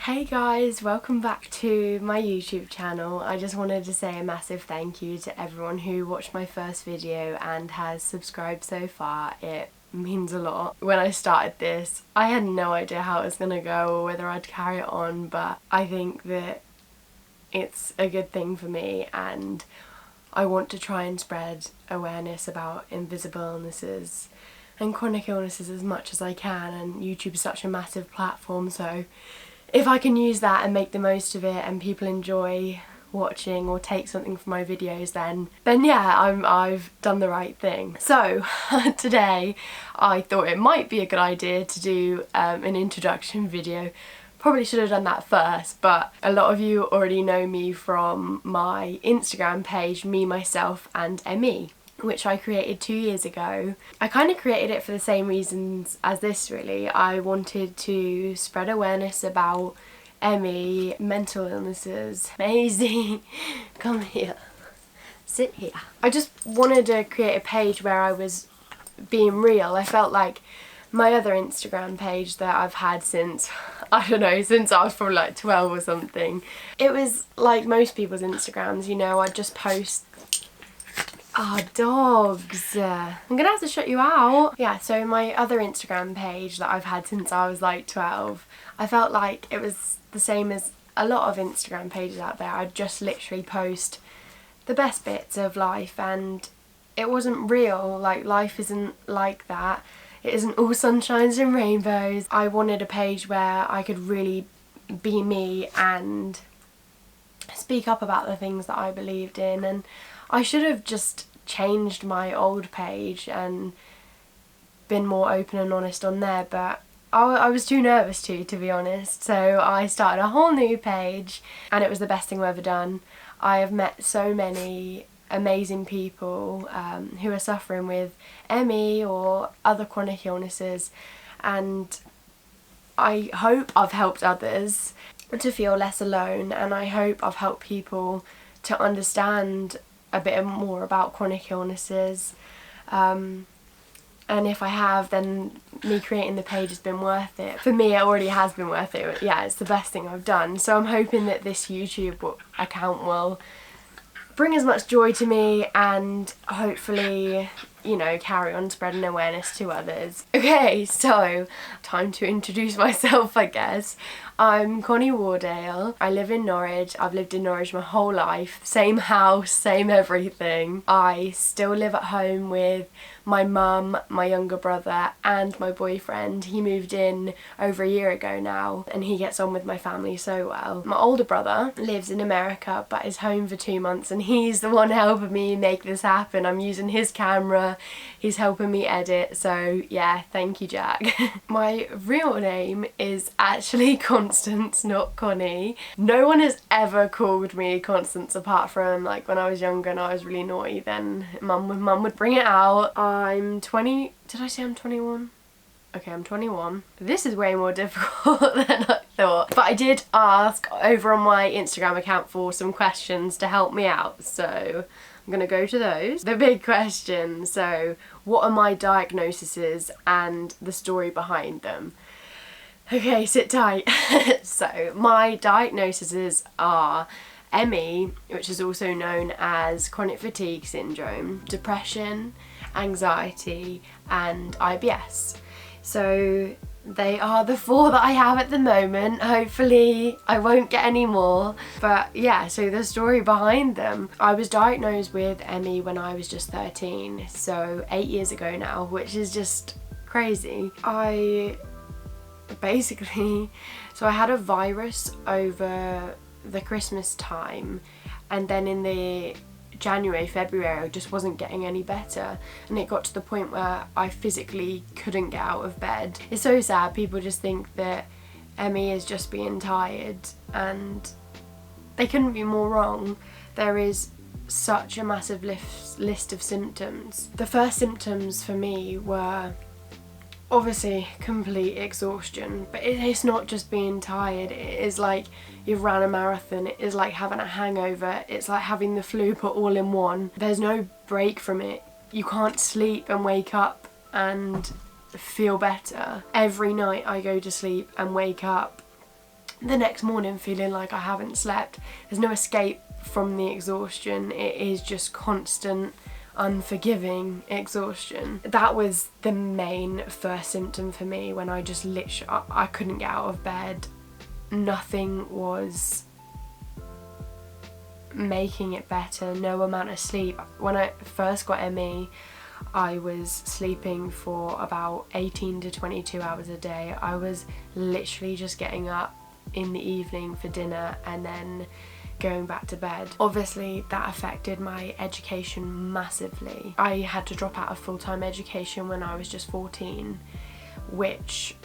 Hey guys, welcome back to my YouTube channel. I just wanted to say a massive thank you to everyone who watched my first video and has subscribed so far. It means a lot. When I started this, I had no idea how it was gonna go or whether I'd carry it on, but I think that it's a good thing for me and I want to try and spread awareness about invisible illnesses and chronic illnesses as much as I can, and YouTube is such a massive platform, so if I can use that and make the most of it and people enjoy watching or take something from my videos, then yeah, I've done the right thing. So today I thought it might be a good idea to do an introduction video. Probably should have done that first, but a lot of you already know me from my Instagram page, Me, Myself and ME, which I created 2 years ago. I kind of created it for the same reasons as this really. I wanted to spread awareness about ME, mental illnesses. Maisie, come here, sit here. I just wanted to create a page where I was being real. I felt like my other Instagram page that I've had since, I don't know, since I was probably like 12 or something. It was like most people's Instagrams, you know, I'd just post, dogs. I'm gonna have to shut you out. Yeah, so my other Instagram page that I've had since I was like 12, I felt like it was the same as a lot of Instagram pages out there. I'd just literally post the best bits of life and it wasn't real. Like, life isn't like that. It isn't all sunshines and rainbows. I wanted a page where I could really be me and speak up about the things that I believed in, and I should have just changed my old page and been more open and honest on there, but I was too nervous to be honest, so I started a whole new page and it was the best thing I've ever done. I have met so many amazing people who are suffering with ME or other chronic illnesses, and I hope I've helped others to feel less alone, and I hope I've helped people to understand a bit more about chronic illnesses, and if I have, then me creating the page has been worth it. For me, it already has been worth it. Yeah, it's the best thing I've done, so I'm hoping that this YouTube account will bring as much joy to me and hopefully, you know, carry on spreading awareness to others. Okay, so time to introduce myself, I guess. I'm Connie Wardale. I live in Norwich. I've lived in Norwich my whole life. Same house, same everything. I still live at home with my mum, my younger brother and my boyfriend. He moved in over a year ago now and he gets on with my family so well. My older brother lives in America but is home for 2 months and he's the one helping me make this happen. I'm using his camera, he's helping me edit, so yeah, thank you Jack. My real name is actually Constance, not Connie. No one has ever called me Constance apart from like when I was younger and I was really naughty, then mum would bring it out. I'm 20, did I say I'm 21? Okay, I'm 21. This is way more difficult than I thought. But I did ask over on my Instagram account for some questions to help me out, so I'm gonna go to those. The big question, so what are my diagnoses and the story behind them? Okay, sit tight. So my diagnoses are ME, which is also known as chronic fatigue syndrome, depression, anxiety and IBS. So they are the 4 that I have at the moment. Hopefully I won't get any more, but yeah, so the story behind them. I was diagnosed with ME when I was just 13, so 8 years ago now, which is just crazy. I had a virus over the Christmas time, and then in the January, February, I just wasn't getting any better, and it got to the point where I physically couldn't get out of bed. It's so sad. People just think that ME is just being tired, and they couldn't be more wrong. There is such a massive list of symptoms. The first symptoms for me were obviously complete exhaustion, but it's not just being tired. It is like you've ran a marathon, it is like having a hangover, it's like having the flu put all in one. There's no break from it. You can't sleep and wake up and feel better. Every night I go to sleep and wake up the next morning feeling like I haven't slept. There's no escape from the exhaustion. It is just constant, unforgiving exhaustion. That was the main first symptom for me, when I just literally, I couldn't get out of bed. Nothing was making it better, no amount of sleep. When I first got ME, I was sleeping for about 18 to 22 hours a day. I was literally just getting up in the evening for dinner and then going back to bed. Obviously that affected my education massively. I had to drop out of full-time education when I was just 14, which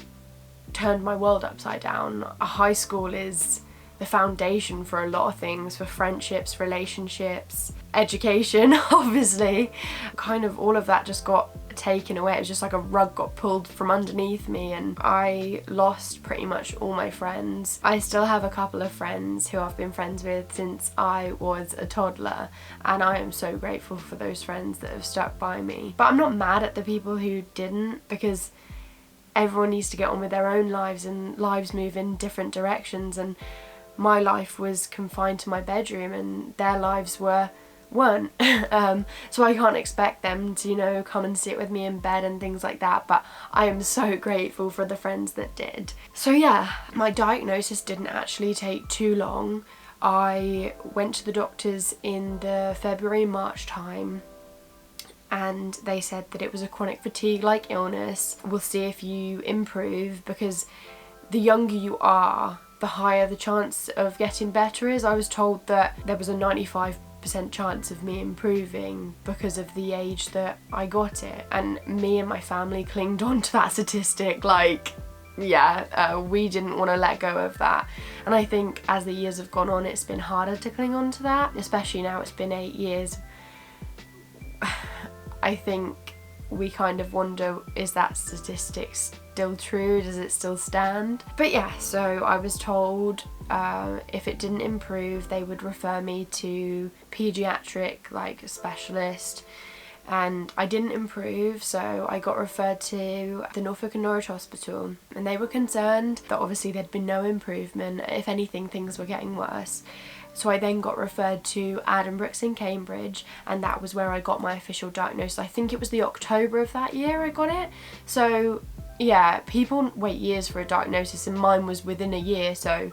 turned my world upside down. High school is the foundation for a lot of things, for friendships, relationships, education, obviously. Kind of all of that just got taken away. It was just like a rug got pulled from underneath me, and I lost pretty much all my friends. I still have a couple of friends who I've been friends with since I was a toddler, and I am so grateful for those friends that have stuck by me. But I'm not mad at the people who didn't, because everyone needs to get on with their own lives, and lives move in different directions, and my life was confined to my bedroom and their lives weren't. So I can't expect them to, you know, come and sit with me in bed and things like that, but I am so grateful for the friends that did. So yeah, my diagnosis didn't actually take too long. I went to the doctors in the February-March time, and they said that it was a chronic fatigue-like illness. We'll see if you improve, because the younger you are, the higher the chance of getting better is. I was told that there was a 95% chance of me improving because of the age that I got it, and me and my family clinged on to that statistic like, yeah, we didn't want to let go of that. And I think as the years have gone on, it's been harder to cling on to that, especially now it's been 8 years. I think we kind of wonder, is that statistic still true? Does it still stand? But yeah, so I was told if it didn't improve, they would refer me to paediatric specialist, and I didn't improve, so I got referred to the Norfolk and Norwich Hospital, and they were concerned that obviously there'd been no improvement. If anything, things were getting worse. So I then got referred to Addenbrooke's in Cambridge, and that was where I got my official diagnosis. I think it was the October of that year I got it. So yeah, people wait years for a diagnosis, and mine was within a year, so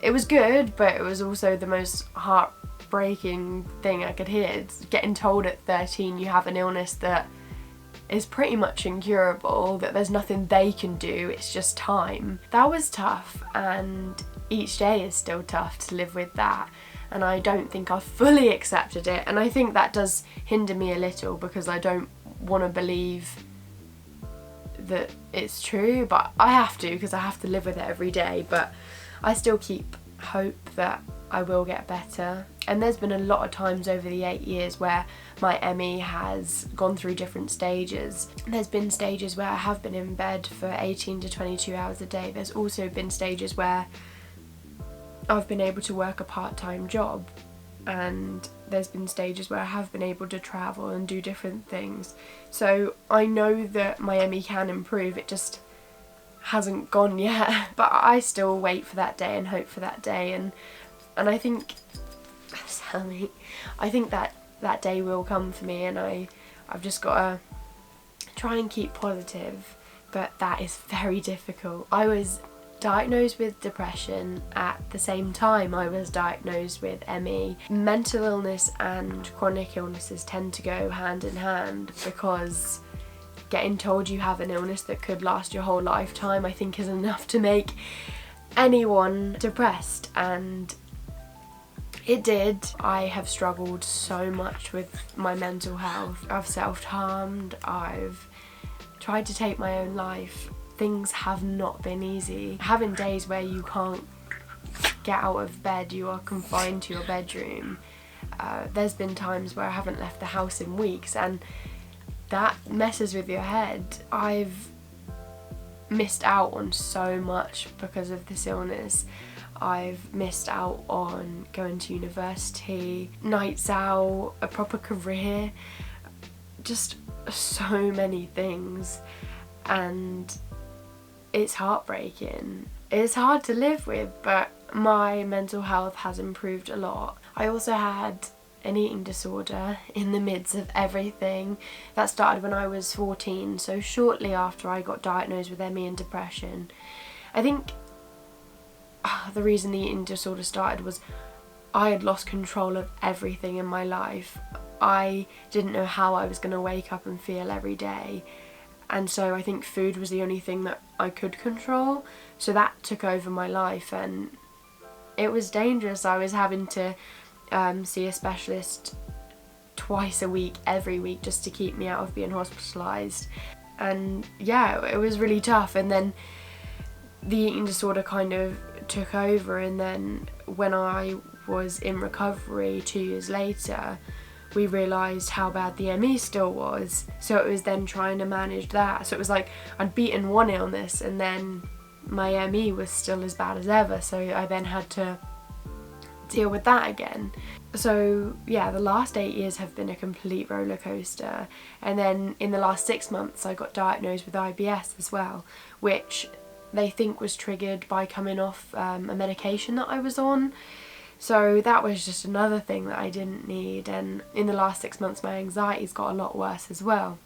it was good, but it was also the most heartbreaking thing I could hear. It's getting told at 13 you have an illness that is pretty much incurable, that there's nothing they can do, it's just time. That was tough, and each day is still tough to live with that, and I don't think I've fully accepted it, and I think that does hinder me a little, because I don't want to believe that it's true, but I have to, because I have to live with it every day. But I still keep hope that I will get better. And there's been a lot of times over the 8 years where my ME has gone through different stages. There's been stages where I have been in bed for 18 to 22 hours a day. There's also been stages where I've been able to work a part-time job, and there's been stages where I have been able to travel and do different things. So I know that my ME can improve, it just hasn't gone yet. But I still wait for that day and hope for that day, and I think, I think that day will come for me, and I've just got to try and keep positive, but that is very difficult. I was diagnosed with depression at the same time I was diagnosed with ME. Mental illness and chronic illnesses tend to go hand in hand, because getting told you have an illness that could last your whole lifetime, I think, is enough to make anyone depressed, and it did. I have struggled so much with my mental health. I've self-harmed, I've tried to take my own life. Things have not been easy. Having days where you can't get out of bed, you are confined to your bedroom. There's been times where I haven't left the house in weeks, and that messes with your head. I've missed out on so much because of this illness. I've missed out on going to university, nights out, a proper career, just so many things, and it's heartbreaking. it's hard to live with, but my mental health has improved a lot. I also had an eating disorder in the midst of everything. That started when I was 14, so shortly after I got diagnosed with ME and depression. I think the reason the eating disorder started was I had lost control of everything in my life. I didn't know how I was going to wake up and feel every day, and so I think food was the only thing that I could control, so that took over my life, and it was dangerous. I was having to see a specialist twice a week, every week, just to keep me out of being hospitalised. And yeah, it was really tough. And then the eating disorder kind of took over, and then when I was in recovery 2 years later, we realised how bad the ME still was. So it was then trying to manage that. So it was like I'd beaten one illness and then my ME was still as bad as ever, so I then had to deal with that again. So yeah, the last 8 years have been a complete roller coaster, and then in the last 6 months I got diagnosed with IBS as well, which they think was triggered by coming off a medication that I was on. So that was just another thing that I didn't need, and in the last 6 months my anxiety's got a lot worse as well.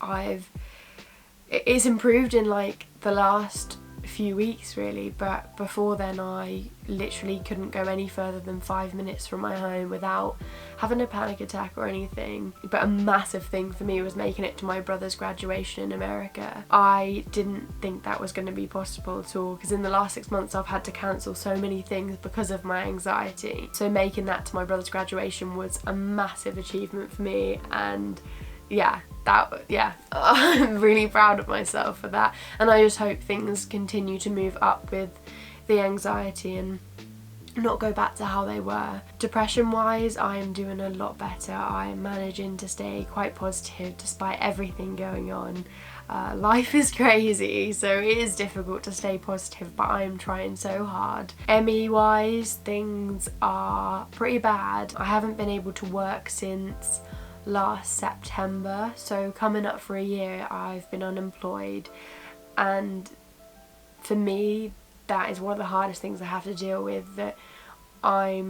It's improved in like the last few weeks really, but before then I literally couldn't go any further than 5 minutes from my home without having a panic attack or anything. But a massive thing for me was making it to my brother's graduation in America. I didn't think that was going to be possible at all, because in the last 6 months I've had to cancel so many things because of my anxiety. So making that to my brother's graduation was a massive achievement for me, and yeah, I'm really proud of myself for that, and I just hope things continue to move up with the anxiety and not go back to how they were. Depression wise, I am doing a lot better. I am managing to stay quite positive despite everything going on. Life is crazy, so it is difficult to stay positive, but I am trying so hard. ME wise, things are pretty bad. I haven't been able to work since last September, so coming up for a year I've been unemployed, and for me that is one of the hardest things I have to deal with, that I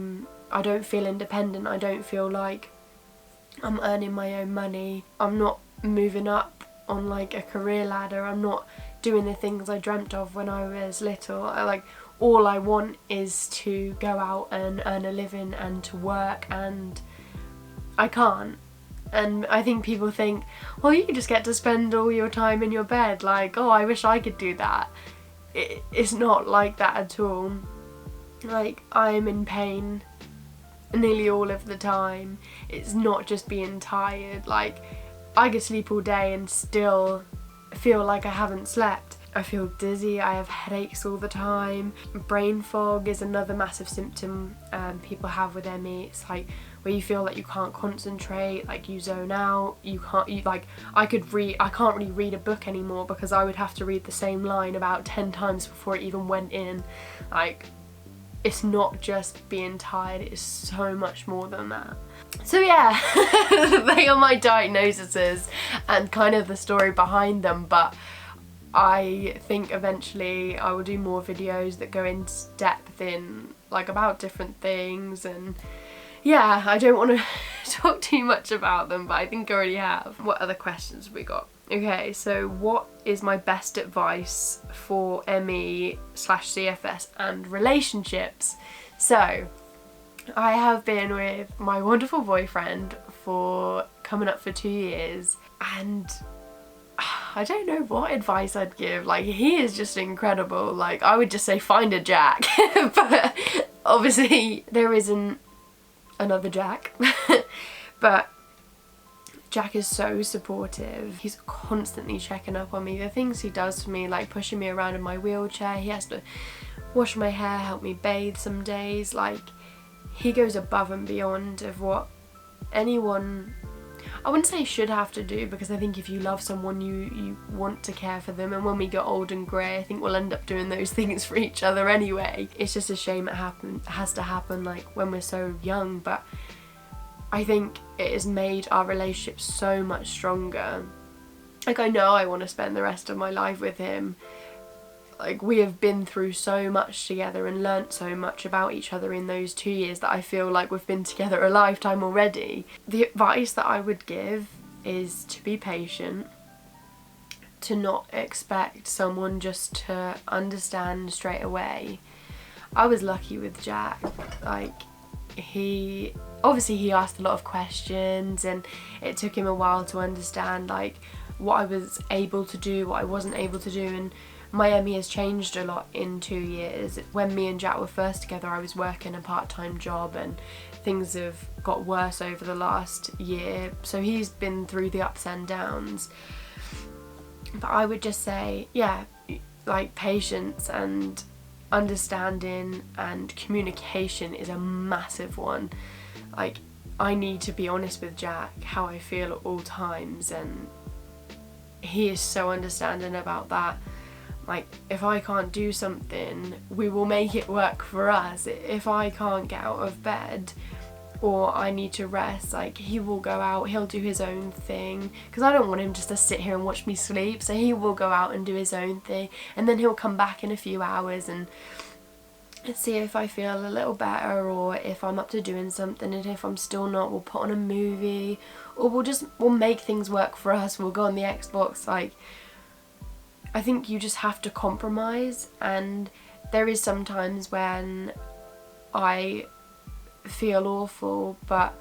don't feel independent. I don't feel like I'm earning my own money. I'm not moving up on like a career ladder. I'm not doing the things I dreamt of when I was little. All I want is to go out and earn a living and to work, and I can't. And I think people think, well, you just get to spend all your time in your bed, like, oh, I wish I could do that. It's not like that at all. Like, I'm in pain nearly all of the time. It's not just being tired. Like, I could sleep all day and still feel like I haven't slept. I feel dizzy, I have headaches all the time. Brain fog is another massive symptom people have with ME. It's like where you feel like you can't concentrate, like you zone out, I can't really read a book anymore because I would have to read the same line about 10 times before it even went in. Like, it's not just being tired, it is so much more than that. So yeah, they are my diagnoses and kind of the story behind them, but I think eventually I will do more videos that go into depth in like about different things, and yeah, I don't want to talk too much about them, but I think I already have. What other questions have we got? Okay, so what is my best advice for ME/CFS and relationships? So I have been with my wonderful boyfriend for coming up for 2 years, and I don't know what advice I'd give. Like, he is just incredible. Like, I would just say find a Jack, but obviously there isn't another Jack. But Jack is so supportive. He's constantly checking up on me. The things he does for me, like pushing me around in my wheelchair, he has to wash my hair, help me bathe some days. Like, he goes above and beyond of what anyone, I wouldn't say should have to do, because I think if you love someone you want to care for them, and when we get old and grey I think we'll end up doing those things for each other anyway. It's just a shame it has to happen like when we're so young, but I think it has made our relationship so much stronger. Like, I know I want to spend the rest of my life with him. like, we have been through so much together and learnt so much about each other in those 2 years that I feel like we've been together a lifetime already. The advice that I would give is to be patient, to not expect someone just to understand straight away. I was lucky with Jack. Like, he asked a lot of questions, and it took him a while to understand like what I was able to do, what I wasn't able to do. And my Emmy has changed a lot in 2 years. When me and Jack were first together, I was working a part-time job, and things have got worse over the last year, so he's been through the ups and downs. But I would just say, yeah, like, patience and understanding and communication is a massive one. Like, I need to be honest with Jack how I feel at all times, and he is so understanding about that. Like, if I can't do something, we will make it work for us. If I can't get out of bed or I need to rest, like, he will go out, he'll do his own thing, because I don't want him just to sit here and watch me sleep. So he will go out and do his own thing, and then he'll come back in a few hours and see if I feel a little better, or if I'm up to doing something. And if I'm still not, we'll put on a movie, or we'll make things work for us. We'll go on the Xbox. Like, I think you just have to compromise. And there is sometimes when I feel awful, but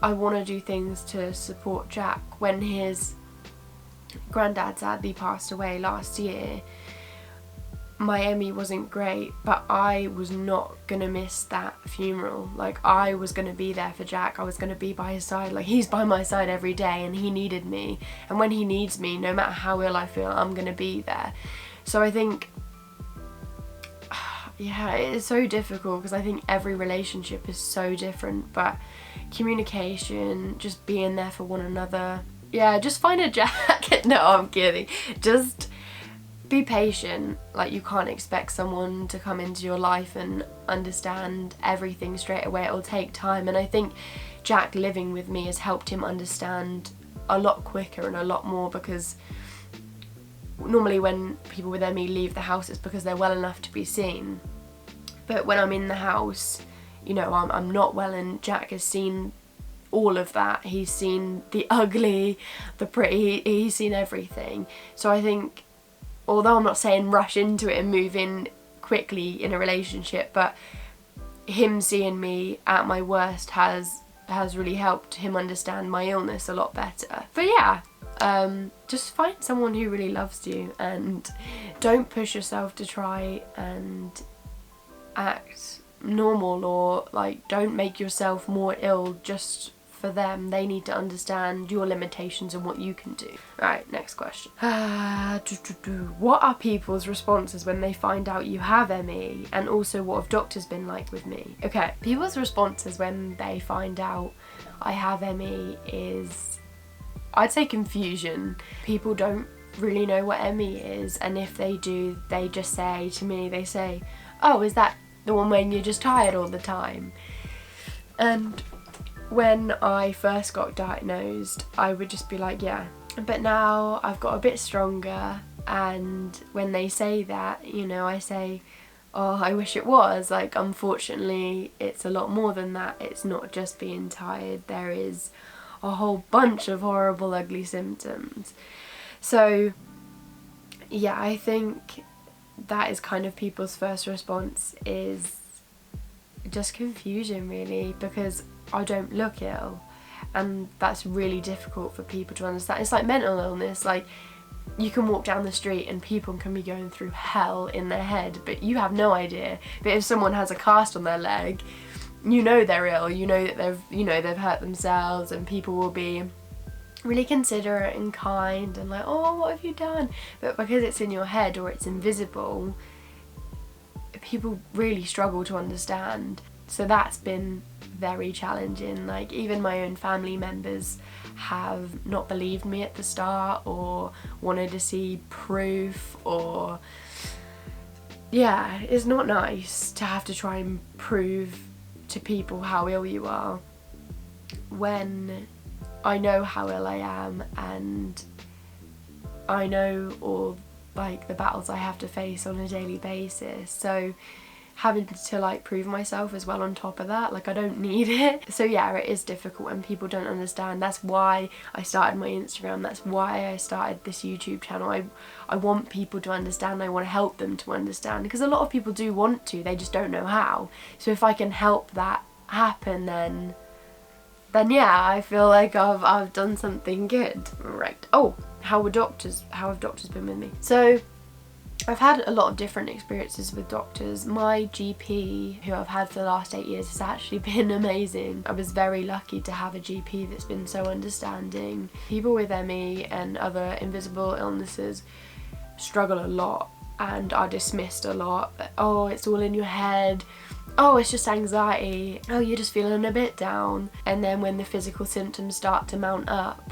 I want to do things to support Jack. When his granddad sadly passed away last year, my Emmy wasn't great, but I was not gonna miss that funeral. Like, I was gonna be there for Jack. I was gonna be by his side. Like, he's by my side every day, and he needed me, and when he needs me, no matter how ill I feel, I'm gonna be there. So I think, yeah, it's so difficult, because I think every relationship is so different, but communication, just being there for one another. Yeah, just find a Jack. No, I'm kidding. Just be patient. Like, you can't expect someone to come into your life and understand everything straight away. It'll take time, and I think Jack living with me has helped him understand a lot quicker and a lot more, because normally when people with ME leave the house, it's because they're well enough to be seen. But when I'm in the house, you know, I'm not well, and Jack has seen all of that. He's seen the ugly, the pretty, he's seen everything. So I think, although I'm not saying rush into it and move in quickly in a relationship, but him seeing me at my worst has really helped him understand my illness a lot better. But yeah, just find someone who really loves you, and don't push yourself to try and act normal, or like, don't make yourself more ill just for them. They need to understand your limitations and what you can do. Right, next question. What are people's responses when they find out you have ME? And also, what have doctors been like with me? Okay, people's responses when they find out I have ME is, I'd say, confusion. People don't really know what ME is, and if they do, they just say to me, they say, oh, is that the one when you're just tired all the time? And when I first got diagnosed, I would just be like, yeah. But now I've got a bit stronger, and when they say that, you know, I say, oh, I wish it was. Like, unfortunately, it's a lot more than that. It's not just being tired. There is a whole bunch of horrible, ugly symptoms. So, yeah, I think that is kind of people's first response, is just confusion, really, because I don't look ill, and that's really difficult for people to understand. It's like mental illness. Like, you can walk down the street and people can be going through hell in their head, but you have no idea. But if someone has a cast on their leg, you know they're ill, you know that they've hurt themselves, and people will be really considerate and kind and like, oh, what have you done? But because it's in your head or it's invisible, people really struggle to understand. So that's been very challenging. Like, even my own family members have not believed me at the start, or wanted to see proof, or yeah, it's not nice to have to try and prove to people how ill you are when I know how ill I am, and I know all like the battles I have to face on a daily basis. So having to like prove myself as well on top of that, like I don't need it. So yeah, it is difficult and people don't understand. That's why I started my Instagram, that's why I started this YouTube channel. I want people to understand, I want to help them to understand, because a lot of people do want to, they just don't know how. So if I can help that happen, then yeah, I feel like I've done something good. Right. Oh, how have doctors been with me? So I've had a lot of different experiences with doctors. My GP, who I've had for the last 8 years, has actually been amazing. I was very lucky to have a GP that's been so understanding. People with ME and other invisible illnesses struggle a lot and are dismissed a lot. Oh, it's all in your head. Oh, it's just anxiety. Oh, you're just feeling a bit down. And then when the physical symptoms start to mount up,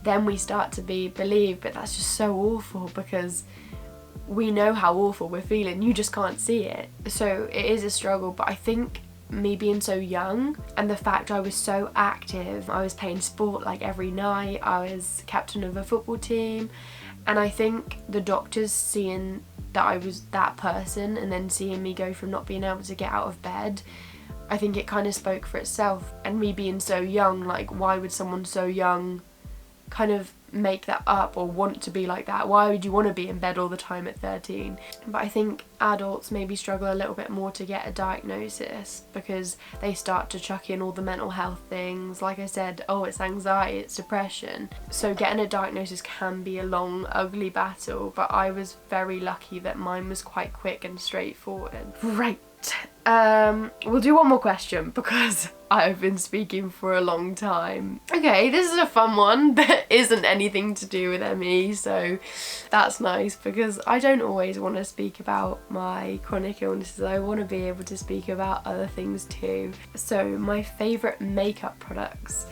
then we start to be believed, but that's just so awful because we know how awful we're feeling, you just can't see it. So it is a struggle, but I think me being so young and the fact I was so active, I was playing sport like every night, I was captain of a football team, and I think the doctors seeing that I was that person and then seeing me go from not being able to get out of bed, I think it kind of spoke for itself. And me being so young, like why would someone so young kind of make that up or want to be like that? Why would you want to be in bed all the time at 13? But I think adults maybe struggle a little bit more to get a diagnosis because they start to chuck in all the mental health things. Like I said, oh, it's anxiety, it's depression. So getting a diagnosis can be a long, ugly battle, but I was very lucky that mine was quite quick and straightforward. Right. We'll do one more question because I've been speaking for a long time. Okay, this is a fun one that isn't anything to do with ME, so that's nice because I don't always want to speak about my chronic illnesses. I want to be able to speak about other things too. So my favourite makeup products.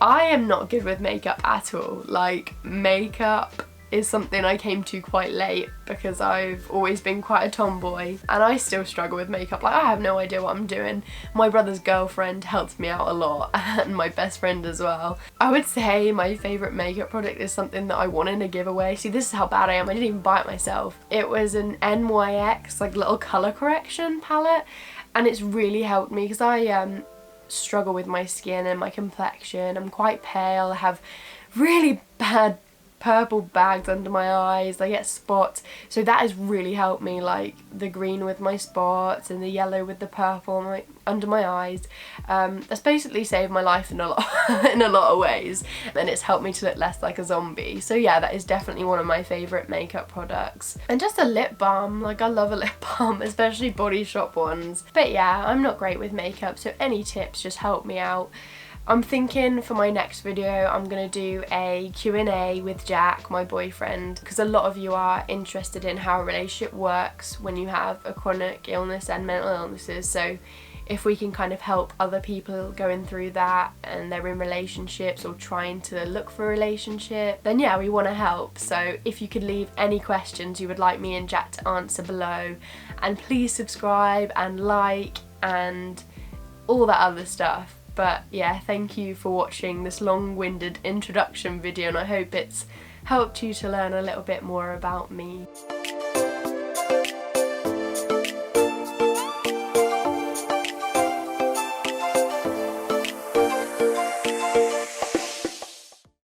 I am not good with makeup at all. Like, makeup is something I came to quite late because I've always been quite a tomboy and I still struggle with makeup. Like, I have no idea what I'm doing. My brother's girlfriend helps me out a lot and my best friend as well. I would say my favourite makeup product is something that I won in a giveaway. See, this is how bad I am. I didn't even buy it myself. It was an NYX like little colour correction palette and it's really helped me because I struggle with my skin and my complexion. I'm quite pale. I have really bad purple bags under my eyes, I get spots, so that has really helped me, like the green with my spots and the yellow with the purple under my eyes. That's basically saved my life in a lot of ways, and it's helped me to look less like a zombie. So yeah, that is definitely one of my favourite makeup products. And just a lip balm, like I love a lip balm, especially Body Shop ones. But yeah, I'm not great with makeup, so any tips just help me out. I'm thinking for my next video I'm going to do a Q&A with Jack, my boyfriend, because a lot of you are interested in how a relationship works when you have a chronic illness and mental illnesses. So if we can kind of help other people going through that and they're in relationships or trying to look for a relationship, then yeah, we want to help. So if you could leave any questions you would like me and Jack to answer below, and please subscribe and like and all that other stuff. But yeah, thank you for watching this long-winded introduction video and I hope it's helped you to learn a little bit more about me.